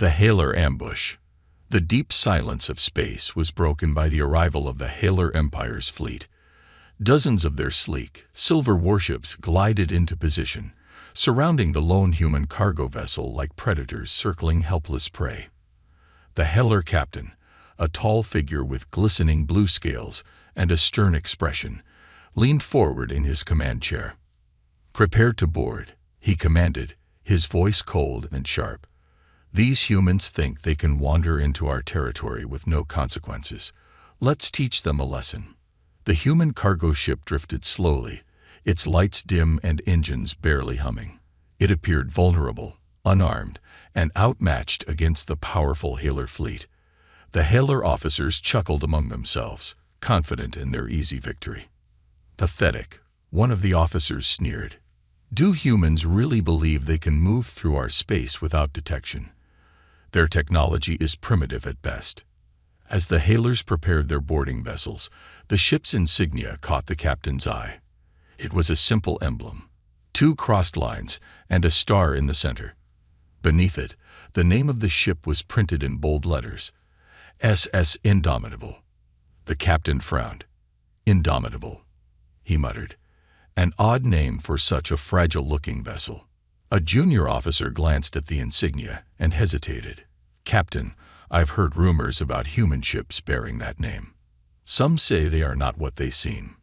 The Haelor ambush. The deep silence of space was broken by the arrival of the Haelor Empire's fleet. Dozens of their sleek, silver warships glided into position, surrounding the lone human cargo vessel like predators circling helpless prey. The Haelor captain, a tall figure with glistening blue scales and a stern expression, leaned forward in his command chair. "Prepare to board," he commanded, his voice cold and sharp. "These humans think they can wander into our territory with no consequences. Let's teach them a lesson." The human cargo ship drifted slowly, its lights dim and engines barely humming. It appeared vulnerable, unarmed, and outmatched against the powerful Haelor fleet. The Haelor officers chuckled among themselves, confident in their easy victory. "Pathetic," one of the officers sneered. "Do humans really believe they can move through our space without detection? Their technology is primitive at best." As the Haelors prepared their boarding vessels, the ship's insignia caught the captain's eye. It was a simple emblem, 2 crossed lines and a star in the center. Beneath it, the name of the ship was printed in bold letters, SS Indomitable. The captain frowned. "Indomitable," he muttered. "An odd name for such a fragile-looking vessel." A junior officer glanced at the insignia and hesitated. "Captain, I've heard rumors about human ships bearing that name. Some say they are not what they seem."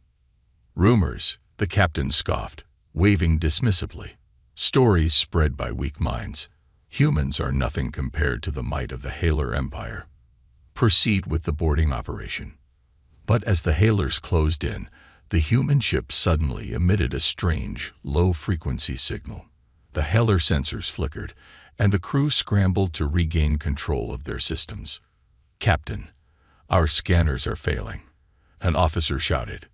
"Rumors," the captain scoffed, waving dismissively. "Stories spread by weak minds. Humans are nothing compared to the might of the Haelor Empire. Proceed with the boarding operation." But as the Haelors closed in, the human ship suddenly emitted a strange, low-frequency signal. The Haelor sensors flickered, and the crew scrambled to regain control of their systems. "Captain, our scanners are failing," an officer shouted.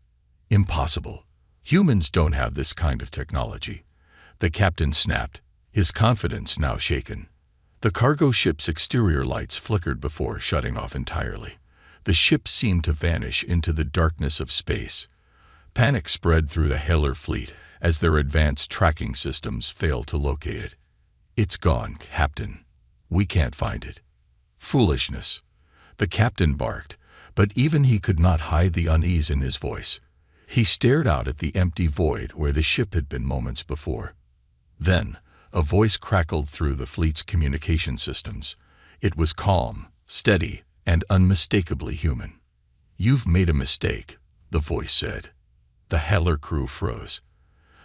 "Impossible. Humans don't have this kind of technology." The captain snapped, his confidence now shaken. The cargo ship's exterior lights flickered before shutting off entirely. The ship seemed to vanish into the darkness of space. Panic spread through the Haelor fleet as their advanced tracking systems failed to locate it. "It's gone, Captain. We can't find it." "Foolishness," the captain barked, but even he could not hide the unease in his voice. He stared out at the empty void where the ship had been moments before. Then, a voice crackled through the fleet's communication systems. It was calm, steady, and unmistakably human. "You've made a mistake," the voice said. The Haelor crew froze.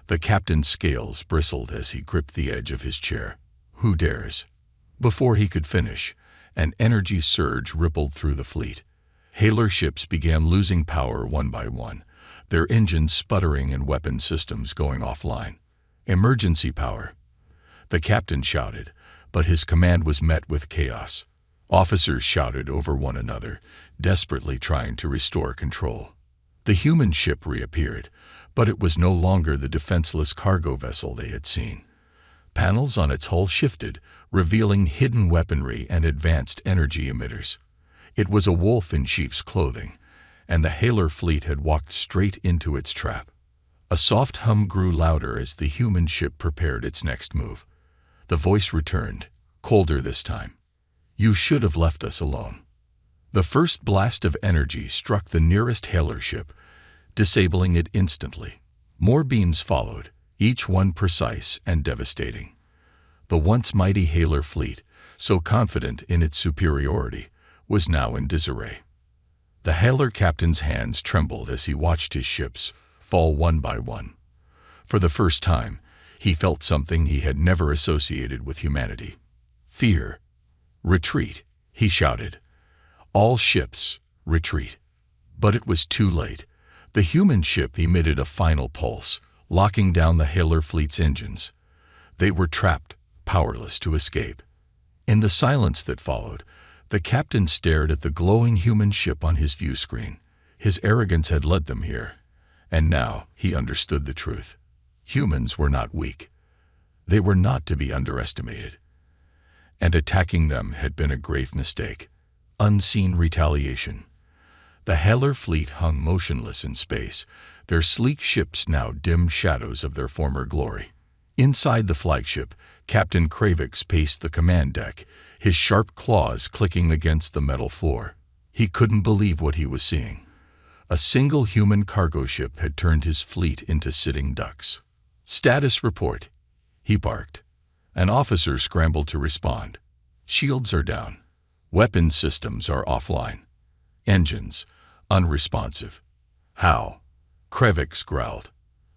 The captain's scales bristled as he gripped the edge of his chair. "Who dares?" Before he could finish, an energy surge rippled through the fleet. Haelor ships began losing power one by one, their engines sputtering and weapon systems going offline. "Emergency power," the captain shouted, but his command was met with chaos. Officers shouted over one another, desperately trying to restore control. The human ship reappeared, but it was no longer the defenseless cargo vessel they had seen. Panels on its hull shifted, revealing hidden weaponry and advanced energy emitters. It was a wolf in sheep's clothing, and the Haelor fleet had walked straight into its trap. A soft hum grew louder as the human ship prepared its next move. The voice returned, colder this time. "You should have left us alone." The first blast of energy struck the nearest Haelor ship, disabling it instantly. More beams followed, each one precise and devastating. The once mighty Haelor fleet, so confident in its superiority, was now in disarray. The Haelor captain's hands trembled as he watched his ships fall one by one. For the first time, he felt something he had never associated with humanity. Fear. "Retreat," he shouted. "All ships, retreat." But it was too late. The human ship emitted a final pulse, locking down the Haelor fleet's engines. They were trapped, powerless to escape. In the silence that followed, the captain stared at the glowing human ship on his view screen. His arrogance had led them here, and now he understood the truth. Humans were not weak. They were not to be underestimated. And attacking them had been a grave mistake. Unseen retaliation. The Haelor fleet hung motionless in space, their sleek ships now dim shadows of their former glory. Inside the flagship, Captain Kravix paced the command deck, his sharp claws clicking against the metal floor. He couldn't believe what he was seeing. A single human cargo ship had turned his fleet into sitting ducks. "Status report," he barked. An officer scrambled to respond. "Shields are down. Weapon systems are offline. Engines unresponsive." "How?" Kravix growled.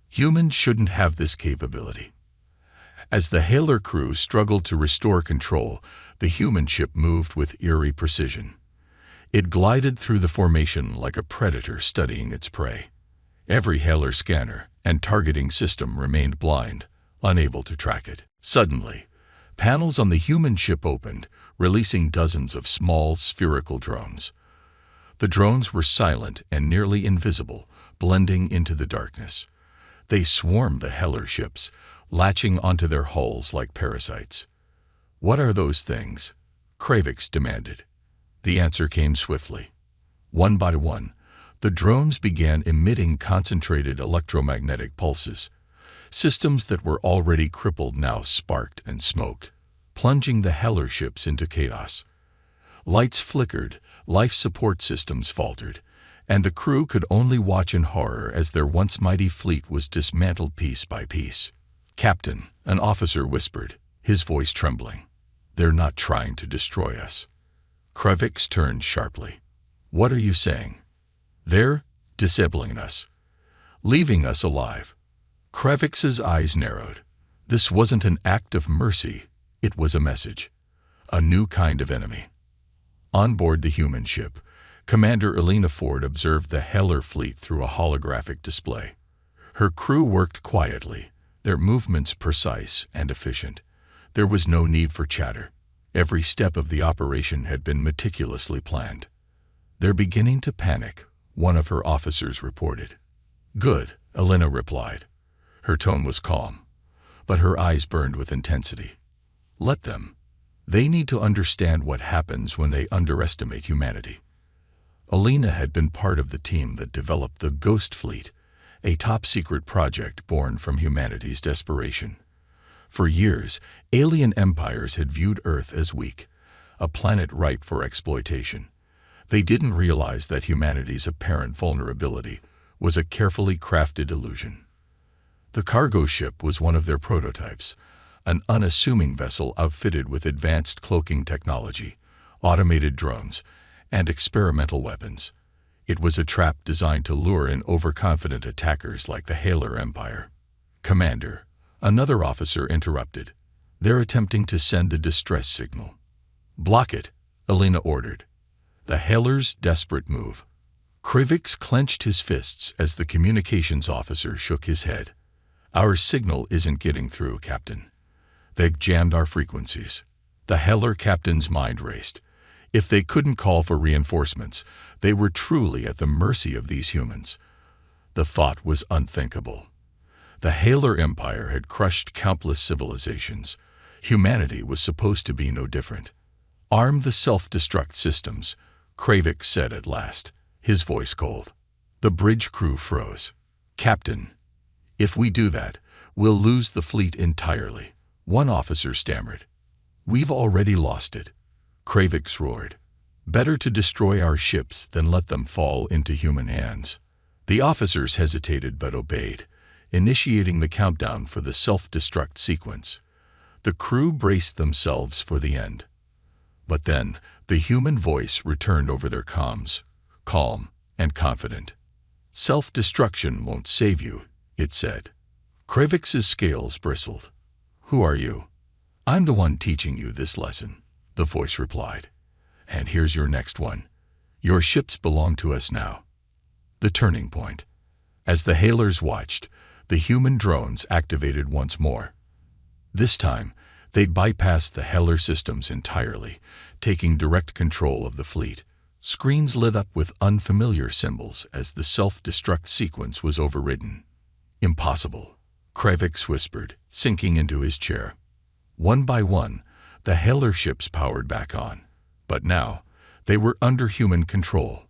"Humans shouldn't have this capability." As the Haelor crew struggled to restore control, the human ship moved with eerie precision. It glided through the formation like a predator studying its prey. Every Haelor scanner and targeting system remained blind, unable to track it. Suddenly, panels on the human ship opened, releasing dozens of small, spherical drones. The drones were silent and nearly invisible, blending into the darkness. They swarmed the Haelor ships, latching onto their hulls like parasites. "What are those things?" Kravix demanded. The answer came swiftly. One by one, the drones began emitting concentrated electromagnetic pulses. Systems that were already crippled now sparked and smoked, plunging the Haelor ships into chaos. Lights flickered, life support systems faltered, and the crew could only watch in horror as their once mighty fleet was dismantled piece by piece. "Captain," an officer whispered, his voice trembling. "They're not trying to destroy us." Kravix turned sharply. "What are you saying?" "They're disabling us, leaving us alive." Kravix's eyes narrowed. This wasn't an act of mercy, it was a message. A new kind of enemy. On board the human ship, Commander Elena Ford observed the Haelor fleet through a holographic display. Her crew worked quietly, their movements precise and efficient. There was no need for chatter. Every step of the operation had been meticulously planned. "They're beginning to panic," one of her officers reported. "Good," Elena replied. Her tone was calm, but her eyes burned with intensity. "Let them. They need to understand what happens when they underestimate humanity." Elena had been part of the team that developed the Ghost Fleet, a top-secret project born from humanity's desperation. For years, alien empires had viewed Earth as weak, a planet ripe for exploitation. They didn't realize that humanity's apparent vulnerability was a carefully crafted illusion. The cargo ship was one of their prototypes, an unassuming vessel outfitted with advanced cloaking technology, automated drones, and experimental weapons. It was a trap designed to lure in overconfident attackers like the Haelor Empire. "Commander," another officer interrupted. "They're attempting to send a distress signal." "Block it," Elena ordered. The Haelor's desperate move. Kravix clenched his fists as the communications officer shook his head. "Our signal isn't getting through, Captain. They've jammed our frequencies." The Haelor captain's mind raced. If they couldn't call for reinforcements, they were truly at the mercy of these humans. The thought was unthinkable. The Haelor Empire had crushed countless civilizations. Humanity was supposed to be no different. "Arm the self-destruct systems," Kravix said at last, his voice cold. The bridge crew froze. "Captain, if we do that, we'll lose the fleet entirely," one officer stammered. "We've already lost it," Kravix roared. "Better to destroy our ships than let them fall into human hands." The officers hesitated but obeyed, initiating the countdown for the self-destruct sequence. The crew braced themselves for the end. But then, the human voice returned over their comms, calm and confident. "Self-destruction won't save you," it said. Kravix's scales bristled. "Who are you?" "I'm the one teaching you this lesson," the voice replied. "And here's your next one. Your ships belong to us now." The turning point. As the Haelors watched, the human drones activated once more. This time, they'd bypassed the Haelor systems entirely, taking direct control of the fleet. Screens lit up with unfamiliar symbols as the self-destruct sequence was overridden. "Impossible," Kravix whispered, sinking into his chair. One by one, the Haelor ships powered back on. But now, they were under human control.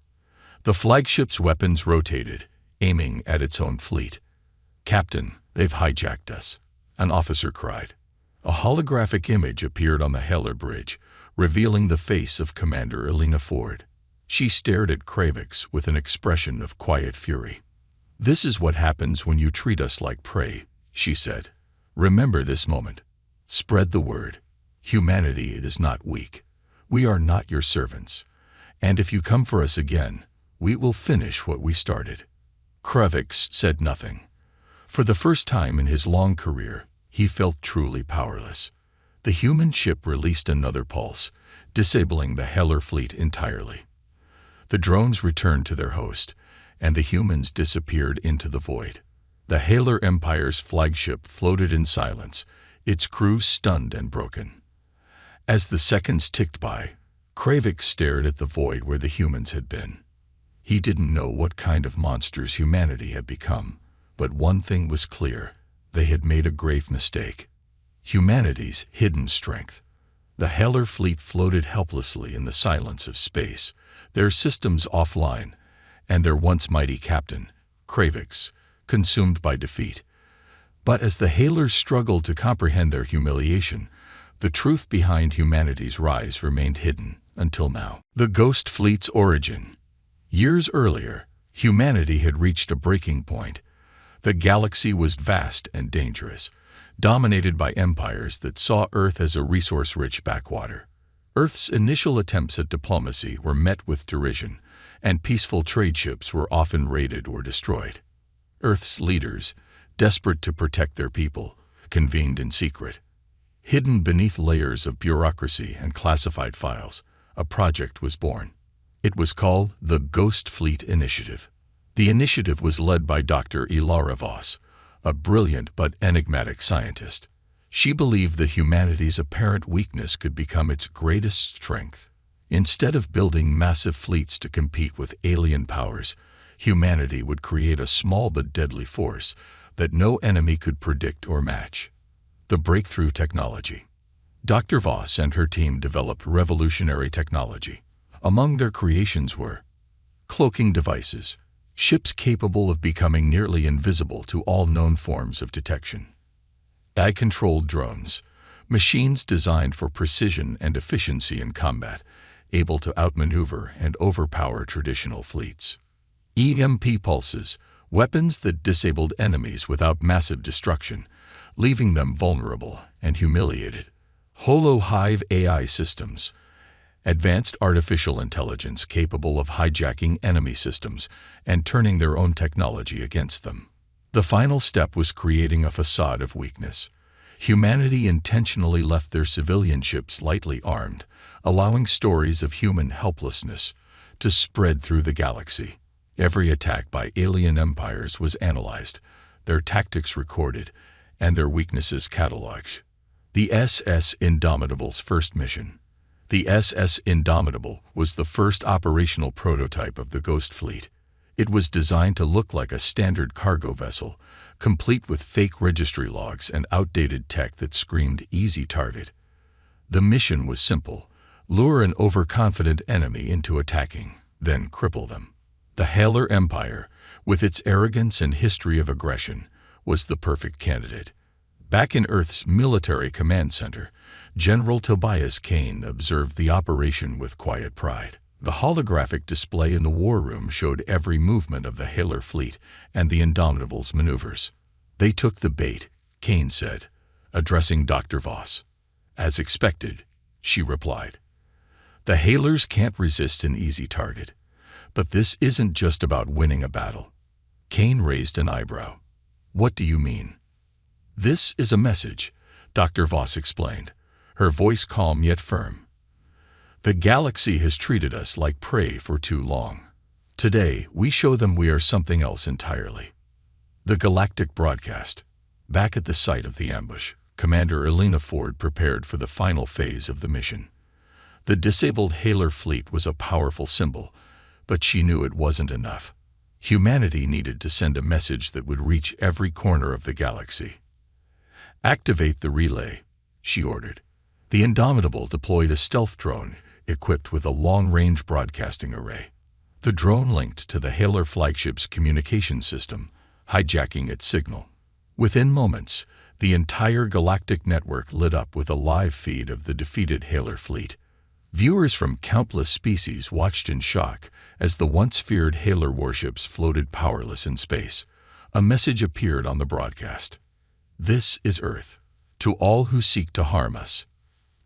The flagship's weapons rotated, aiming at its own fleet. "Captain, they've hijacked us," an officer cried. A holographic image appeared on the Haelor bridge, revealing the face of Commander Elena Ford. She stared at Kravix with an expression of quiet fury. "This is what happens when you treat us like prey," she said. "Remember this moment. Spread the word. Humanity is not weak. We are not your servants. And if you come for us again, we will finish what we started." Kravix said nothing. For the first time in his long career, he felt truly powerless. The human ship released another pulse, disabling the Haelor fleet entirely. The drones returned to their host, and the humans disappeared into the void. The Haelor Empire's flagship floated in silence, its crew stunned and broken. As the seconds ticked by, Kravix stared at the void where the humans had been. He didn't know what kind of monsters humanity had become, but one thing was clear: they had made a grave mistake. Humanity's hidden strength. The Haelor fleet floated helplessly in the silence of space, their systems offline, and their once mighty captain, Kravix, consumed by defeat. But as the Haelors struggled to comprehend their humiliation, the truth behind humanity's rise remained hidden until now. The Ghost Fleet's origin. Years earlier, humanity had reached a breaking point. The galaxy was vast and dangerous, dominated by empires that saw Earth as a resource-rich backwater. Earth's initial attempts at diplomacy were met with derision, and peaceful trade ships were often raided or destroyed. Earth's leaders, desperate to protect their people, convened in secret. Hidden beneath layers of bureaucracy and classified files, a project was born. It was called the Ghost Fleet Initiative. The initiative was led by Dr. Haelor Voss, a brilliant but enigmatic scientist. She believed that humanity's apparent weakness could become its greatest strength. Instead of building massive fleets to compete with alien powers, humanity would create a small but deadly force that no enemy could predict or match. The breakthrough technology. Dr. Voss and her team developed revolutionary technology. Among their creations were cloaking devices, ships capable of becoming nearly invisible to all known forms of detection. AI-controlled drones, machines designed for precision and efficiency in combat, able to outmaneuver and overpower traditional fleets. EMP pulses, weapons that disabled enemies without massive destruction, leaving them vulnerable and humiliated. Holo-Hive AI systems, advanced artificial intelligence capable of hijacking enemy systems and turning their own technology against them. The final step was creating a facade of weakness. Humanity intentionally left their civilian ships lightly armed, allowing stories of human helplessness to spread through the galaxy. Every attack by alien empires was analyzed, their tactics recorded, and their weaknesses cataloged. The SS Indomitable's first mission. The SS Indomitable was the first operational prototype of the Ghost Fleet. It was designed to look like a standard cargo vessel, complete with fake registry logs and outdated tech that screamed easy target. The mission was simple: lure an overconfident enemy into attacking, then cripple them. The Haelor Empire, with its arrogance and history of aggression, was the perfect candidate. Back in Earth's military command center, General Tobias Kane observed the operation with quiet pride. The holographic display in the war room showed every movement of the Haelor fleet and the Indomitable's maneuvers. "They took the bait," Kane said, addressing Dr. Voss. "As expected," she replied. "The Haelors can't resist an easy target. But this isn't just about winning a battle." Kane raised an eyebrow. "What do you mean?" "This is a message," Dr. Voss explained, her voice calm yet firm. "The galaxy has treated us like prey for too long. Today, we show them we are something else entirely." The galactic broadcast. Back at the site of the ambush, Commander Elena Ford prepared for the final phase of the mission. The disabled Haelor fleet was a powerful symbol, but she knew it wasn't enough. Humanity needed to send a message that would reach every corner of the galaxy. "Activate the relay," she ordered. The Indomitable deployed a stealth drone equipped with a long-range broadcasting array. The drone linked to the Haelor flagship's communication system, hijacking its signal. Within moments, The entire galactic network lit up with a live feed of the defeated Haelor fleet. Viewers from countless species watched in shock as the once feared Haelor warships floated powerless in space. A message appeared on the broadcast. "This is Earth. To all who seek to harm us,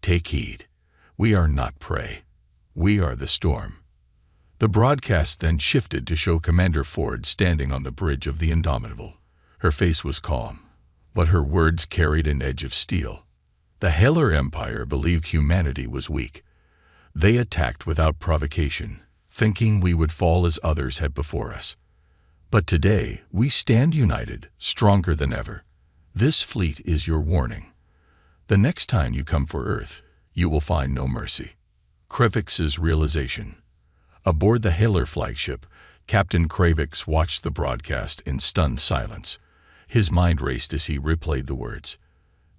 take heed. We are not prey. We are the storm." The broadcast then shifted to show Commander Ford standing on the bridge of the Indomitable. Her face was calm, but her words carried an edge of steel. The Haelor Empire believed humanity was weak. They attacked without provocation, thinking we would fall as others had before us. But today, we stand united, stronger than ever. This fleet is your warning. The next time you come for Earth, you will find no mercy. Kravix's realization. Aboard the Haelor flagship, Captain Kravix watched the broadcast in stunned silence. His mind raced as he replayed the words.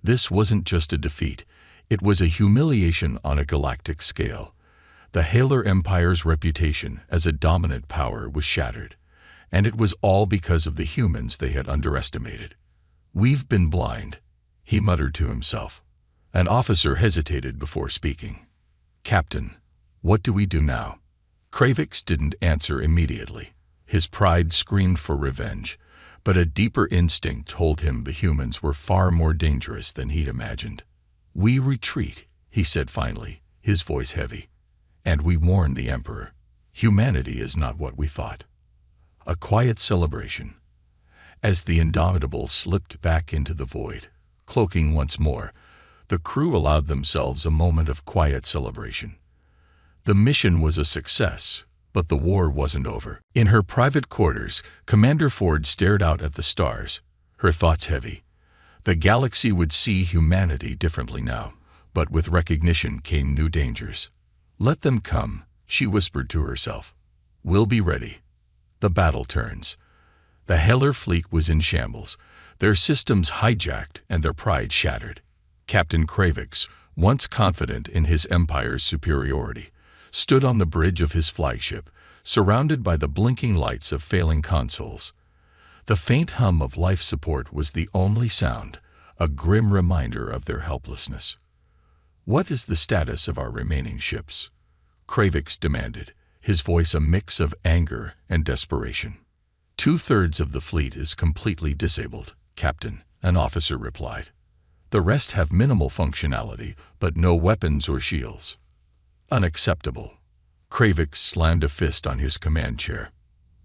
This wasn't just a defeat. It was a humiliation on a galactic scale. The Haelor Empire's reputation as a dominant power was shattered, and it was all because of the humans they had underestimated. "We've been blind," he muttered to himself. An officer hesitated before speaking. "Captain, what do we do now?" Kravix didn't answer immediately. His pride screamed for revenge, but a deeper instinct told him the humans were far more dangerous than he'd imagined. "We retreat," he said finally, his voice heavy. "And we warn the Emperor. Humanity is not what we thought." A quiet celebration. As the Indomitable slipped back into the void, cloaking once more, the crew allowed themselves a moment of quiet celebration. The mission was a success, but the war wasn't over. In her private quarters, Commander Ford stared out at the stars, her thoughts heavy. The galaxy would see humanity differently now, but with recognition came new dangers. "Let them come," she whispered to herself. "We'll be ready." The battle turns. The Haelor fleet was in shambles, their systems hijacked and their pride shattered. Captain Kravix, once confident in his empire's superiority, stood on the bridge of his flagship, surrounded by the blinking lights of failing consoles. The faint hum of life support was the only sound, a grim reminder of their helplessness. "What is the status of our remaining ships?" Kravix demanded, his voice a mix of anger and desperation. "Two-thirds of the fleet is completely disabled, Captain," an officer replied. "The rest have minimal functionality, but no weapons or shields." "Unacceptable." Kravix slammed a fist on his command chair.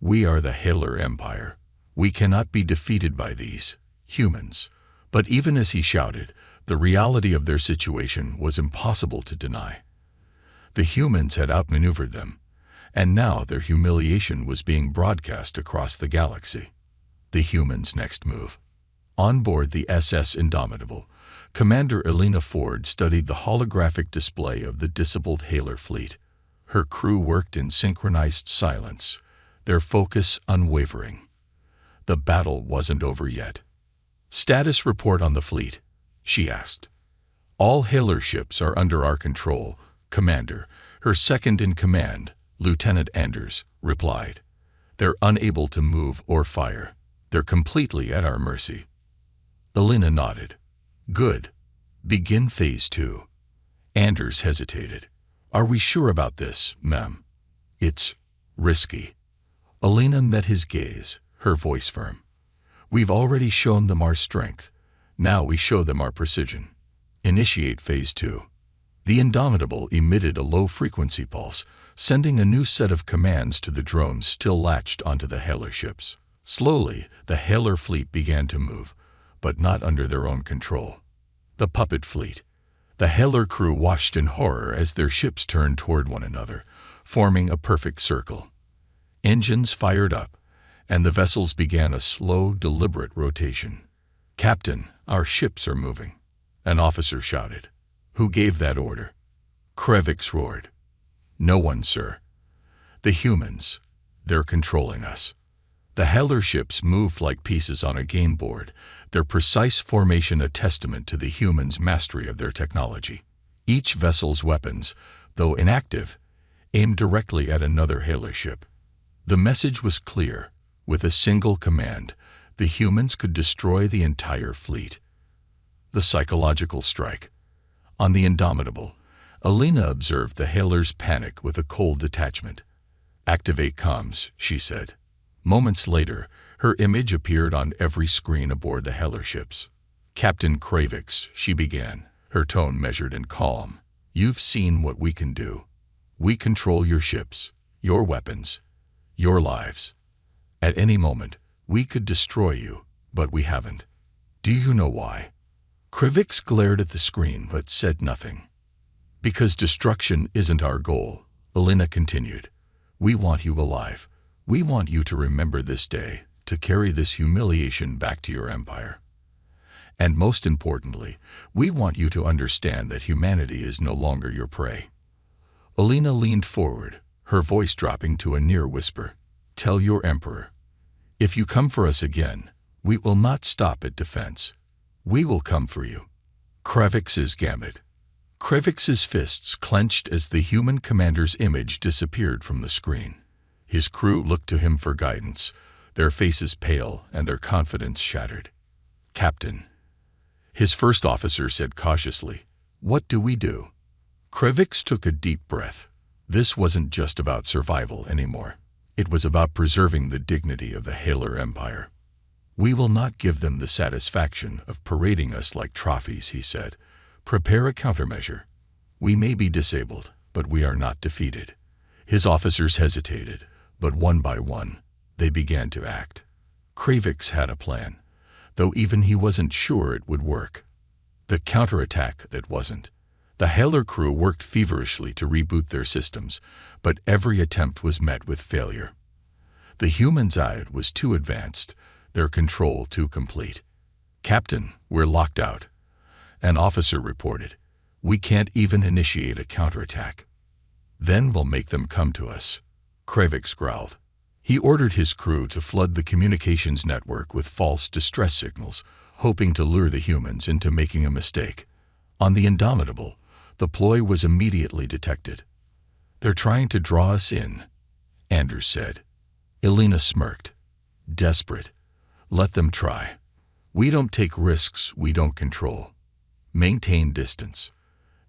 "We are the Haelor Empire. We cannot be defeated by these humans." But even as he shouted, the reality of their situation was impossible to deny. The humans had outmaneuvered them, and now their humiliation was being broadcast across the galaxy. The humans' next move. On board the SS Indomitable, Commander Elena Ford studied the holographic display of the disabled Haelor fleet. Her crew worked in synchronized silence, their focus unwavering. The battle wasn't over yet. "Status report on the fleet," she asked. "All Haelor ships are under our control, Commander," her second-in-command, Lieutenant Anders, replied. "They're unable to move or fire. They're completely at our mercy." Elena nodded. "Good. Begin Phase 2. Anders hesitated. "Are we sure about this, ma'am?" "It's risky." Elena met his gaze, her voice firm. "We've already shown them our strength. Now we show them our precision. Initiate Phase 2. The Indomitable emitted a low-frequency pulse, sending a new set of commands to the drones still latched onto the Haelor ships. Slowly, the Haelor fleet began to move, but not under their own control. The puppet fleet. The Haelor crew watched in horror as their ships turned toward one another, forming a perfect circle. Engines fired up, and the vessels began a slow, deliberate rotation. "Captain, our ships are moving," an officer shouted. "Who gave that order?" Kravix roared. "No one, sir. The humans. They're controlling us." The Haelor ships moved like pieces on a game board, their precise formation a testament to the humans' mastery of their technology. Each vessel's weapons, though inactive, aimed directly at another Haelor ship. The message was clear. With a single command, the humans could destroy the entire fleet. The psychological strike. On the Indomitable, Alina observed the Haelor's panic with a cold detachment. "Activate comms," she said. Moments later, her image appeared on every screen aboard the Haelor ships. "Captain Kravix," she began, her tone measured and calm. "You've seen what we can do. We control your ships, your weapons, your lives. At any moment, we could destroy you, but we haven't. Do you know why?" Kravix glared at the screen but said nothing. "Because destruction isn't our goal," Alina continued. "We want you alive. We want you to remember this day, to carry this humiliation back to your empire. And most importantly, we want you to understand that humanity is no longer your prey." Alina leaned forward, her voice dropping to a near whisper. "Tell your emperor, if you come for us again, we will not stop at defense. We will come for you." Kravix's gambit. Kravix's fists clenched as the human commander's image disappeared from the screen. His crew looked to him for guidance, their faces pale and their confidence shattered. "Captain," his first officer said cautiously, "what do we do?" Kravix took a deep breath. This wasn't just about survival anymore. It was about preserving the dignity of the Haelor Empire. "We will not give them the satisfaction of parading us like trophies," he said. "Prepare a countermeasure. We may be disabled, but we are not defeated." His officers hesitated, but one by one, they began to act. Kravix had a plan, though even he wasn't sure it would work. The counterattack that wasn't. The Haelor crew worked feverishly to reboot their systems, but every attempt was met with failure. The humans' eye was too advanced, their control too complete. "Captain, we're locked out," an officer reported. "We can't even initiate a counterattack." "Then we'll make them come to us," Kravix growled. He ordered his crew to flood the communications network with false distress signals, hoping to lure the humans into making a mistake. On the Indomitable, the ploy was immediately detected. "They're trying to draw us in," Anders said. Alina smirked. "Desperate. Let them try. We don't take risks we don't control. Maintain distance."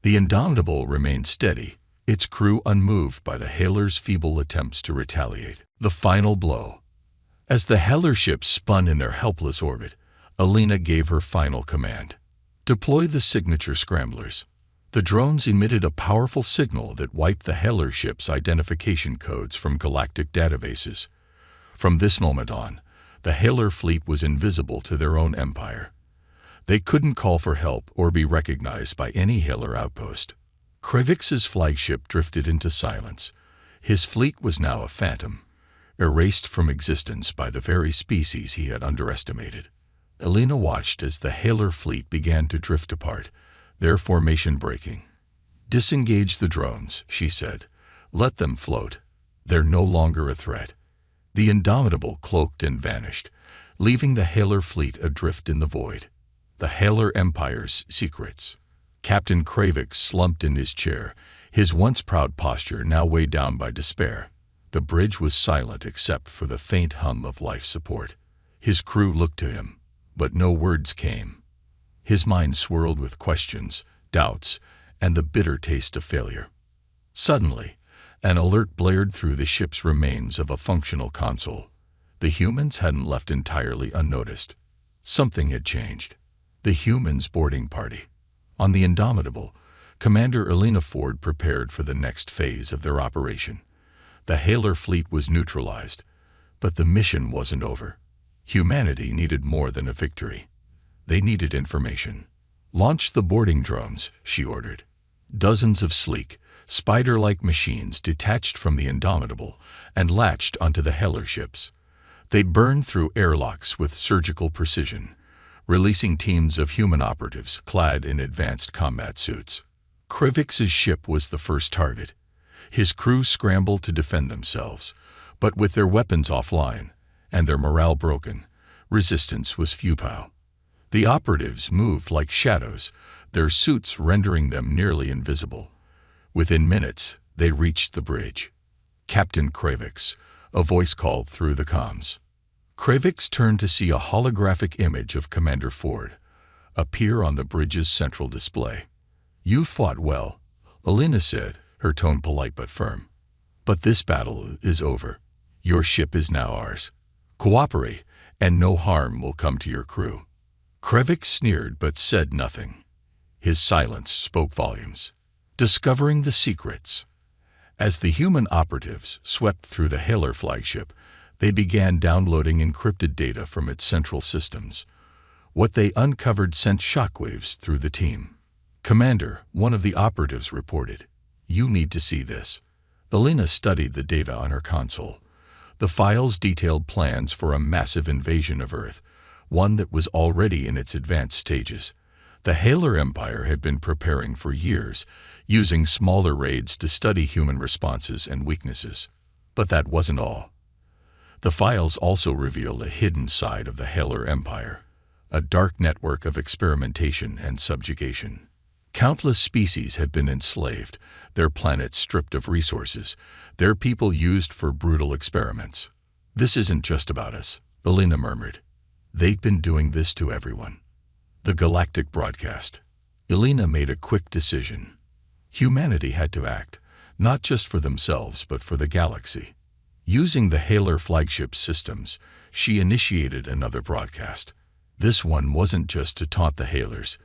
The Indomitable remained steady, its crew unmoved by the Haelor's feeble attempts to retaliate. The final blow. As the Haelor ships spun in their helpless orbit, Alina gave her final command. "Deploy the signature scramblers." The drones emitted a powerful signal that wiped the Haelor ships' identification codes from galactic databases. From this moment on, the Haelor fleet was invisible to their own empire. They couldn't call for help or be recognized by any Haelor outpost. Kravix's flagship drifted into silence. His fleet was now a phantom, erased from existence by the very species he had underestimated. Alina watched as the Haelor fleet began to drift apart, their formation breaking. "Disengage the drones," she said. "Let them float. They're no longer a threat." The Indomitable cloaked and vanished, leaving the Haelor fleet adrift in the void. The Haelor Empire's secrets. Captain Kravix slumped in his chair, his once proud posture now weighed down by despair. The bridge was silent except for the faint hum of life support. His crew looked to him, but no words came. His mind swirled with questions, doubts, and the bitter taste of failure. Suddenly, an alert blared through the ship's remains of a functional console. The humans hadn't left entirely unnoticed. Something had changed. The humans' boarding party. On the Indomitable, Commander Alina Ford prepared for the next phase of their operation. The Haelor fleet was neutralized, but the mission wasn't over. Humanity needed more than a victory. They needed information. "Launch the boarding drones," she ordered. Dozens of sleek, spider-like machines detached from the Indomitable and latched onto the Haelor ships. They burned through airlocks with surgical precision, releasing teams of human operatives clad in advanced combat suits. Kravix's ship was the first target. His crew scrambled to defend themselves, but with their weapons offline and their morale broken, resistance was futile. The operatives moved like shadows, their suits rendering them nearly invisible. Within minutes, they reached the bridge. "Captain Kravix," a voice called through the comms. Kravix turned to see a holographic image of Commander Ford, appear on the bridge's central display. "You fought well," Alina said, her tone polite but firm. "But this battle is over. Your ship is now ours. Cooperate, and no harm will come to your crew." Krevik sneered but said nothing. His silence spoke volumes. Discovering the secrets. As the human operatives swept through the Haelor flagship, they began downloading encrypted data from its central systems. What they uncovered sent shockwaves through the team. "Commander," one of the operatives reported, "you need to see this." Alina studied the data on her console. The files detailed plans for a massive invasion of Earth, one that was already in its advanced stages. The Haelor Empire had been preparing for years, using smaller raids to study human responses and weaknesses. But that wasn't all. The files also revealed a hidden side of the Haelor Empire, a dark network of experimentation and subjugation. Countless species had been enslaved, their planet stripped of resources, their people used for brutal experiments. "This isn't just about us," Alina murmured. "They've been doing this to everyone." The galactic broadcast. Alina made a quick decision. Humanity had to act, not just for themselves but for the galaxy. Using the Haelor flagship systems, she initiated another broadcast. This one wasn't just to taunt the Haelors,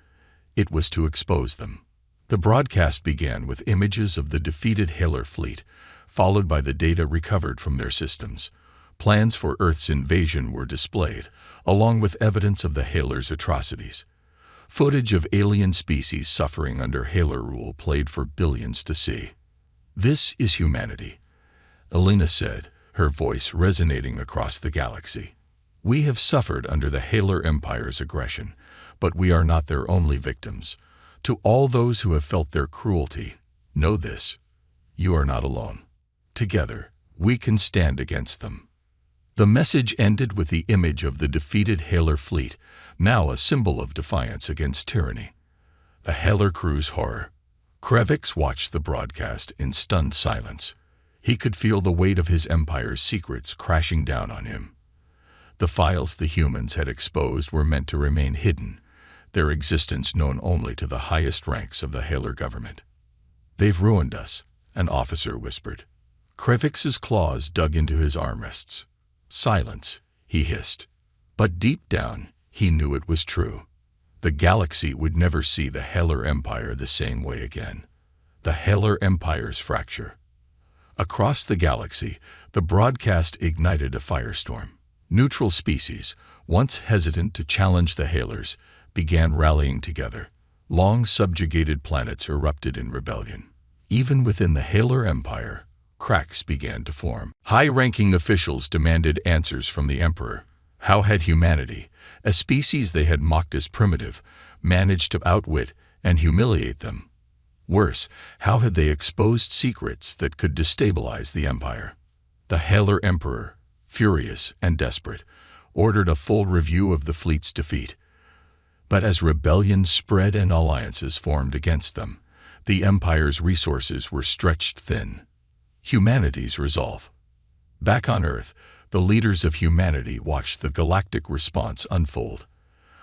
it was to expose them. The broadcast began with images of the defeated Haelor fleet, followed by the data recovered from their systems. Plans for Earth's invasion were displayed, along with evidence of the Haelors' atrocities. Footage of alien species suffering under Haelor rule played for billions to see. "This is humanity," Alina said, her voice resonating across the galaxy. "We have suffered under the Haelor Empire's aggression, but we are not their only victims. To all those who have felt their cruelty, know this: you are not alone. Together, we can stand against them." The message ended with the image of the defeated Haelor fleet, now a symbol of defiance against tyranny. The Haelor crew's horror. Krevix watched the broadcast in stunned silence. He could feel the weight of his empire's secrets crashing down on him. The files the humans had exposed were meant to remain hidden, their existence known only to the highest ranks of the Haelor government. "They've ruined us," an officer whispered. Krevix's claws dug into his armrests. "Silence," he hissed. But deep down, he knew it was true. The galaxy would never see the Haelor Empire the same way again. The Haelor Empire's fracture. Across the galaxy, the broadcast ignited a firestorm. Neutral species, once hesitant to challenge the Haelors, began rallying together. Long subjugated planets erupted in rebellion. Even within the Haelor Empire, cracks began to form. High-ranking officials demanded answers from the Emperor. How had humanity, a species they had mocked as primitive, managed to outwit and humiliate them? Worse, how had they exposed secrets that could destabilize the Empire? The Haelor Emperor, furious and desperate, ordered a full review of the fleet's defeat. But as rebellion spread and alliances formed against them, the Empire's resources were stretched thin. Humanity's resolve. Back on Earth, the leaders of humanity watched the galactic response unfold.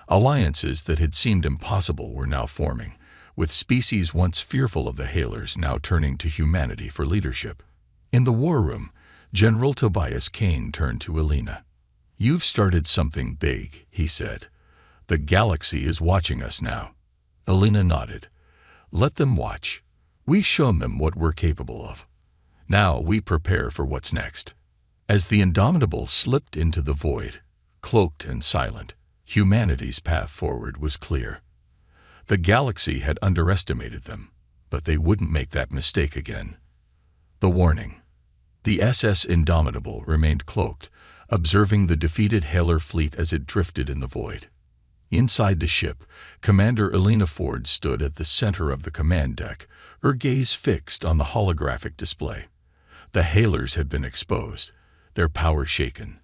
Alliances that had seemed impossible were now forming, with species once fearful of the Haelors now turning to humanity for leadership. In the war room, General Tobias Kane turned to Alina. "You've started something big," he said. "The galaxy is watching us now." Alina nodded. "Let them watch. We've shown them what we're capable of. Now we prepare for what's next." As the Indomitable slipped into the void, cloaked and silent, humanity's path forward was clear. The galaxy had underestimated them, but they wouldn't make that mistake again. The warning. The SS Indomitable remained cloaked, observing the defeated Haelor fleet as it drifted in the void. Inside the ship, Commander Alina Ford stood at the center of the command deck, her gaze fixed on the holographic display. The Haelors had been exposed, their power shaken,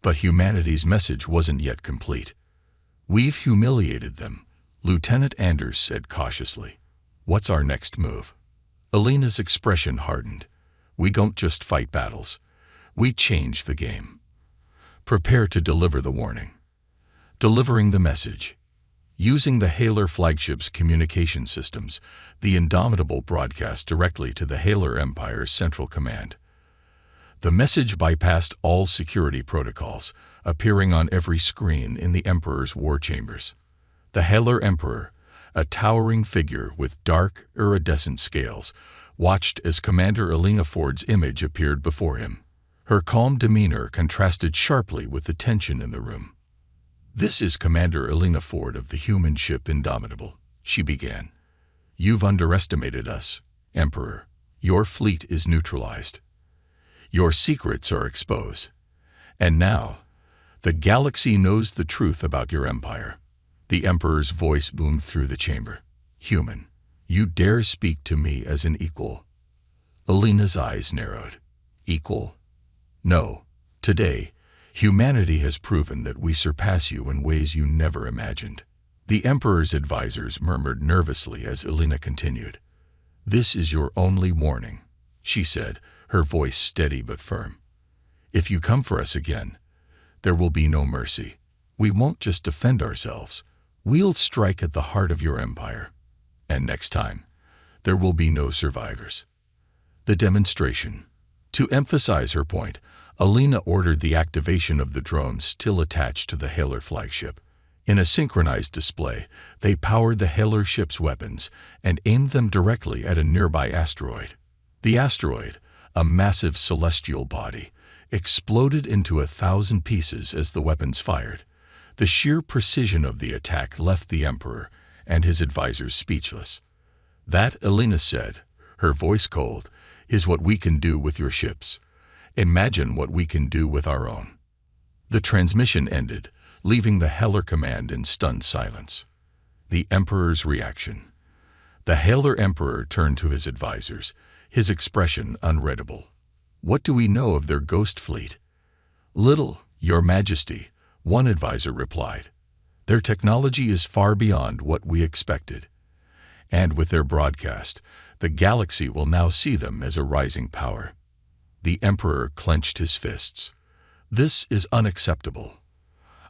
but humanity's message wasn't yet complete. "We've humiliated them," Lieutenant Anders said cautiously. "What's our next move?" Alina's expression hardened. "We don't just fight battles. We change the game. Prepare to deliver the warning." Delivering the message. Using the Haelor flagship's communication systems, the Indomitable broadcast directly to the Haelor Empire's central command. The message bypassed all security protocols, appearing on every screen in the Emperor's war chambers. The Haelor Emperor, a towering figure with dark, iridescent scales, watched as Commander Elena Ford's image appeared before him. Her calm demeanor contrasted sharply with the tension in the room. "This is Commander Elena Ford of the human ship Indomitable," she began. "You've underestimated us, Emperor. Your fleet is neutralized. Your secrets are exposed. And now, the galaxy knows the truth about your empire." The Emperor's voice boomed through the chamber. "Human, you dare speak to me as an equal?" Elena's eyes narrowed. "Equal? No. Today, humanity has proven that we surpass you in ways you never imagined." The Emperor's advisors murmured nervously as Elena continued. "This is your only warning," she said, her voice steady but firm. "If you come for us again, there will be no mercy. We won't just defend ourselves. We'll strike at the heart of your empire. And next time, there will be no survivors." The demonstration. To emphasize her point, Elena ordered the activation of the drones still attached to the Haelor flagship. In a synchronized display, they powered the Haelor ship's weapons and aimed them directly at a nearby asteroid. The asteroid, a massive celestial body, exploded into 1,000 pieces as the weapons fired. The sheer precision of the attack left the Emperor and his advisors speechless. "That," Elena said, her voice cold, "is what we can do with your ships. Imagine what we can do with our own." The transmission ended, leaving the Haelor command in stunned silence. The Emperor's reaction. The Haelor Emperor turned to his advisors, his expression unreadable. "What do we know of their ghost fleet?" "Little, Your Majesty," one advisor replied. "Their technology is far beyond what we expected. And with their broadcast, the galaxy will now see them as a rising power." The Emperor clenched his fists. "This is unacceptable.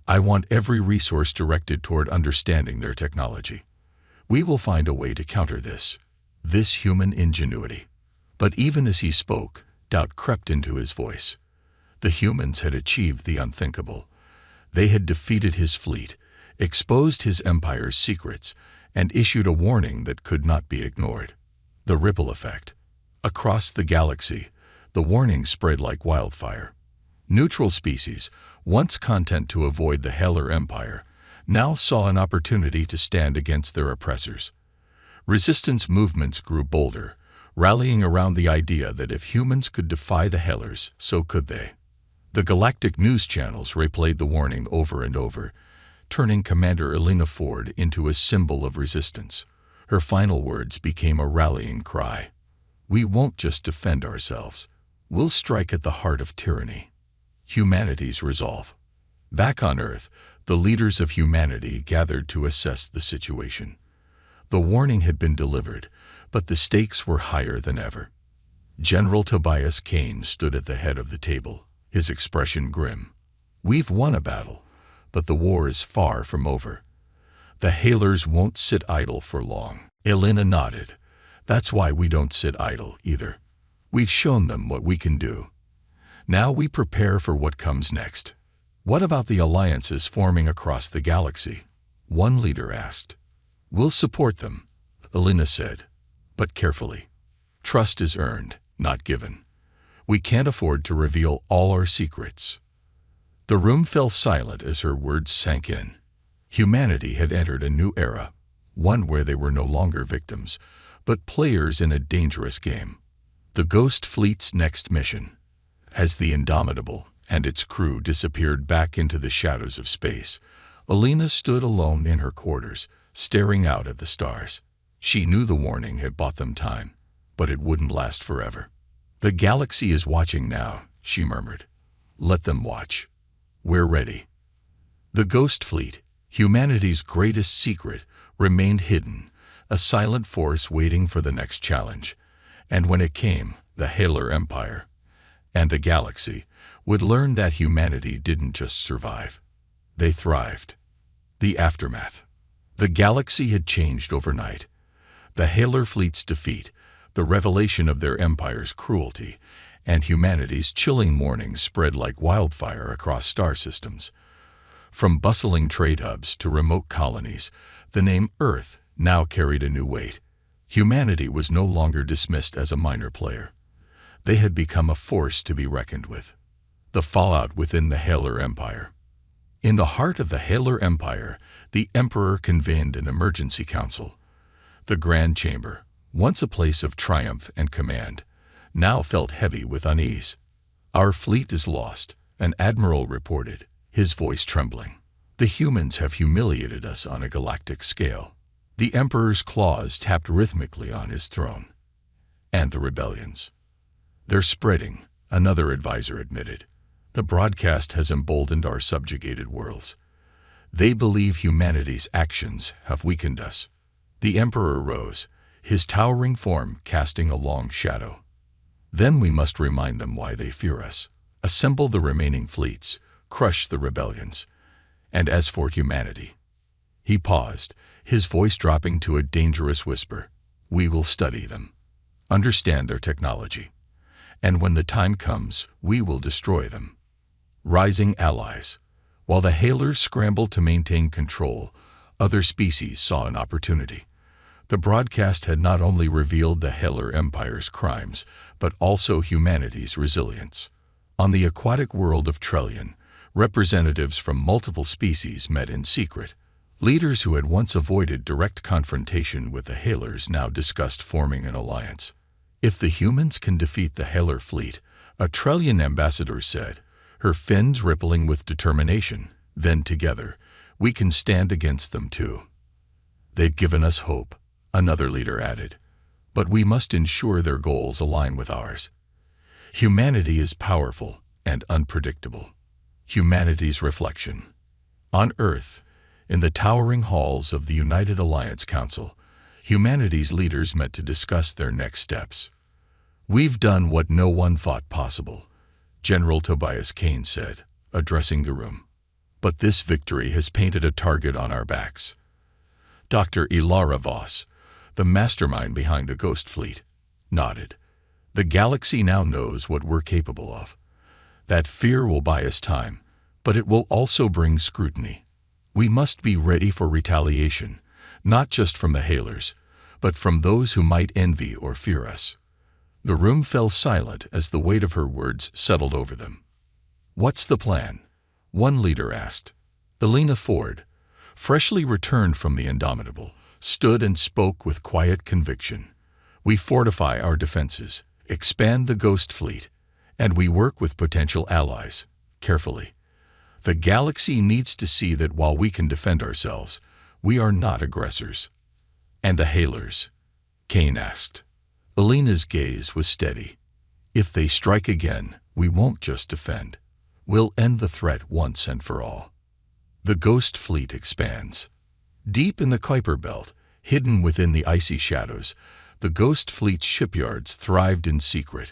I want every resource directed toward understanding their technology. We will find a way to counter this human ingenuity." But even as he spoke, doubt crept into his voice. The humans had achieved the unthinkable. They had defeated his fleet, exposed his empire's secrets, and issued a warning that could not be ignored. The ripple effect. Across the galaxy, the warning spread like wildfire. Neutral species, once content to avoid the Haelor Empire, now saw an opportunity to stand against their oppressors. Resistance movements grew bolder, rallying around the idea that if humans could defy the Haelors, so could they. The galactic news channels replayed the warning over and over, turning Commander Elena Ford into a symbol of resistance. Her final words became a rallying cry. "We won't just defend ourselves. We'll strike at the heart of tyranny." Humanity's resolve. Back on Earth, the leaders of humanity gathered to assess the situation. The warning had been delivered, but the stakes were higher than ever. General Tobias Kane stood at the head of the table, his expression grim. "We've won a battle, but the war is far from over. The Haelors won't sit idle for long." Elena nodded. "That's why we don't sit idle, either. We've shown them what we can do. Now we prepare for what comes next." "What about the alliances forming across the galaxy?" one leader asked. "We'll support them," Elena said, "but carefully. Trust is earned, not given. We can't afford to reveal all our secrets." The room fell silent as her words sank in. Humanity had entered a new era, one where they were no longer victims, but players in a dangerous game. The Ghost Fleet's next mission. As the Indomitable and its crew disappeared back into the shadows of space, Elena stood alone in her quarters, staring out at the stars. She knew the warning had bought them time, but it wouldn't last forever. "The galaxy is watching now," she murmured. "Let them watch. We're ready." The Ghost Fleet, humanity's greatest secret, remained hidden, a silent force waiting for the next challenge. And when it came, the Haelor Empire and the galaxy would learn that humanity didn't just survive. They thrived. The aftermath. The galaxy had changed overnight. The Haelor fleet's defeat, the revelation of their empire's cruelty, and humanity's chilling warnings spread like wildfire across star systems. From bustling trade hubs to remote colonies, the name Earth now carried a new weight. Humanity was no longer dismissed as a minor player. They had become a force to be reckoned with. The fallout within the Haelor Empire. In the heart of the Haelor Empire, the Emperor convened an emergency council. The Grand Chamber, once a place of triumph and command, now felt heavy with unease. "Our fleet is lost," an admiral reported, his voice trembling. "The humans have humiliated us on a galactic scale." The Emperor's claws tapped rhythmically on his throne. "And the rebellions. They're spreading," another advisor admitted. "The broadcast has emboldened our subjugated worlds. They believe humanity's actions have weakened us." The Emperor rose, his towering form casting a long shadow. "Then we must remind them why they fear us. Assemble the remaining fleets, crush the rebellions. And as for humanity..." He paused, his voice dropping to a dangerous whisper. "We will study them, understand their technology, and when the time comes, we will destroy them." Rising allies. While the Haelors scrambled to maintain control, other species saw an opportunity. The broadcast had not only revealed the Haelor Empire's crimes, but also humanity's resilience. On the aquatic world of Trellian, representatives from multiple species met in secret. Leaders who had once avoided direct confrontation with the Haelors now discussed forming an alliance. "If the humans can defeat the Haelor fleet," a Trellian ambassador said, her fins rippling with determination, "then together, we can stand against them too." "They've given us hope," another leader added, "but we must ensure their goals align with ours." Humanity is powerful and unpredictable. Humanity's reflection. On Earth, in the towering halls of the United Alliance Council, humanity's leaders met to discuss their next steps. "We've done what no one thought possible," General Tobias Kane said, addressing the room. "But this victory has painted a target on our backs." Dr. Ilara Voss, the mastermind behind the Ghost Fleet, nodded. "The galaxy now knows what we're capable of. That fear will buy us time, but it will also bring scrutiny. We must be ready for retaliation, not just from the Haelors, but from those who might envy or fear us." The room fell silent as the weight of her words settled over them. "What's the plan?" one leader asked. Elena Ford, freshly returned from the Indomitable, stood and spoke with quiet conviction. "We fortify our defenses, expand the Ghost Fleet, and we work with potential allies, carefully. The galaxy needs to see that while we can defend ourselves, we are not aggressors." "And the Haelors?" Kane asked. Elena's gaze was steady. "If they strike again, we won't just defend. We'll end the threat once and for all." The Ghost Fleet expands. Deep in the Kuiper Belt, hidden within the icy shadows, the Ghost Fleet's shipyards thrived in secret.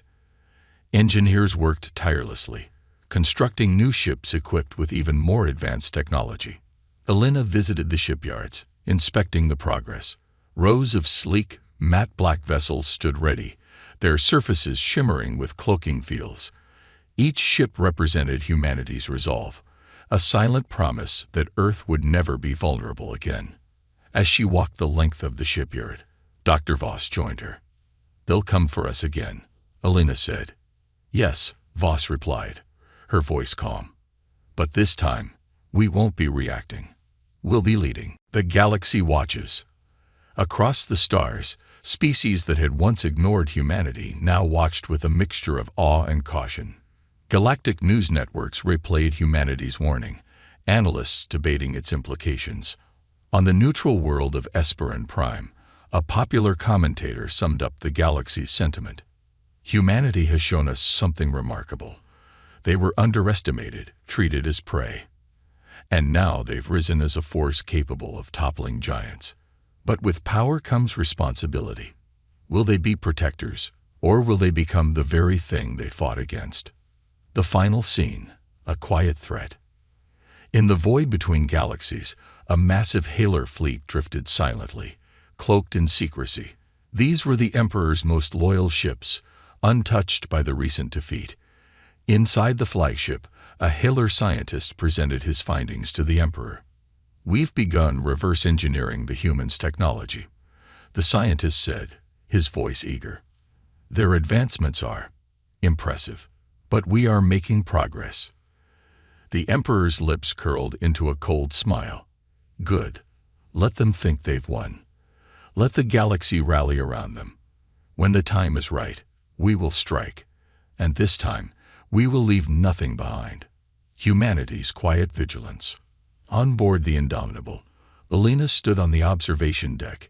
Engineers worked tirelessly, constructing new ships equipped with even more advanced technology. Elena visited the shipyards, inspecting the progress. Rows of sleek, matte black vessels stood ready, their surfaces shimmering with cloaking fields. Each ship represented humanity's resolve, a silent promise that Earth would never be vulnerable again. As she walked the length of the shipyard, Dr. Voss joined her. "They'll come for us again," Elena said. "Yes," Voss replied, her voice calm. "But this time, we won't be reacting. We'll be leading." The galaxy watches. Across the stars, species that had once ignored humanity now watched with a mixture of awe and caution. Galactic news networks replayed humanity's warning, analysts debating its implications. On the neutral world of Esperon Prime, a popular commentator summed up the galaxy's sentiment. "Humanity has shown us something remarkable. They were underestimated, treated as prey. And now they've risen as a force capable of toppling giants. But with power comes responsibility. Will they be protectors, or will they become the very thing they fought against?" The final scene, a quiet threat. In the void between galaxies, A massive Haelor fleet drifted silently, cloaked in secrecy. These were the Emperor's most loyal ships, untouched by the recent defeat. Inside the flagship, a Haelor scientist presented his findings to the Emperor. "We've begun reverse engineering the humans' technology," the scientist said, his voice eager. "Their advancements are impressive, but we are making progress." The Emperor's lips curled into a cold smile. "Good. Let them think they've won. Let the galaxy rally around them. When the time is right, we will strike, and this time we will leave nothing behind." Humanity's quiet vigilance. On board the Indomitable, Alina stood on the observation deck,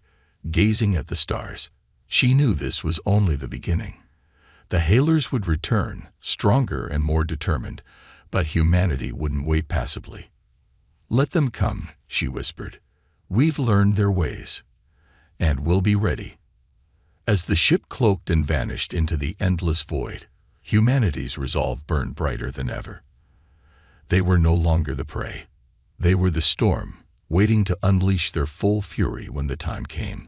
gazing at the stars. She knew this was only the beginning. The Haelors would return, stronger and more determined, but humanity wouldn't wait passively. "Let them come," she whispered. "We've learned their ways, and we'll be ready." As the ship cloaked and vanished into the endless void, humanity's resolve burned brighter than ever. They were no longer the prey. They were the storm, waiting to unleash their full fury when the time came.